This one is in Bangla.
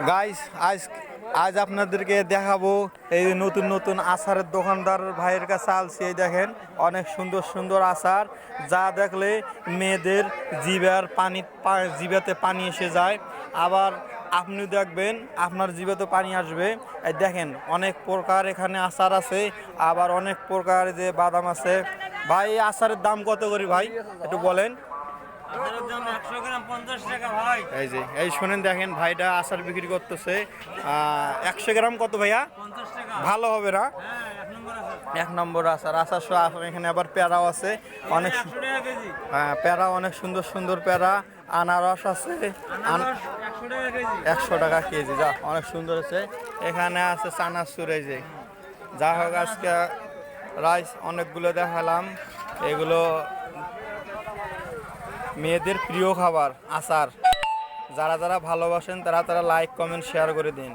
গাইস আজ আজ আপনাদেরকে দেখাবো এই যে নতুন নতুন আচারের দোকানদার ভাইয়ের কাছে আলছি। এই দেখেন অনেক সুন্দর সুন্দর আচার, যা দেখলে মেয়েদের জিভাতে পানি এসে যায়। আবার আপনি দেখবেন আপনার জিভাতে পানি আসবে। এই দেখেন অনেক প্রকার এখানে আচার আছে, আবার অনেক প্রকার যে বাদাম আছে। ভাই এই আচারের দাম কত করে ভাই একটু বলেন? এই যে এই শোনেন, দেখেন ভাইটা আচার বিক্রি করতেছে। 100 গ্রাম কত ভাইয়া? ভালো হবে না? 1 নম্বর আচার। আচার সহ এখানে আবার পেয়ারাও আছে অনেক। হ্যাঁ, পেয়ারা অনেক সুন্দর সুন্দর পেয়ারা। আনারস আছে 100 টাকা কেজি, যা অনেক সুন্দর আছে। এখানে আছে চানাচুর। এই যে যা হোক আজকে রাইস অনেকগুলো দেখালাম। এগুলো মেয়েদের প্রিয় খাবার আচার। যারা যারা ভালোবাসেন তারা লাইক কমেন্ট শেয়ার করে দিন।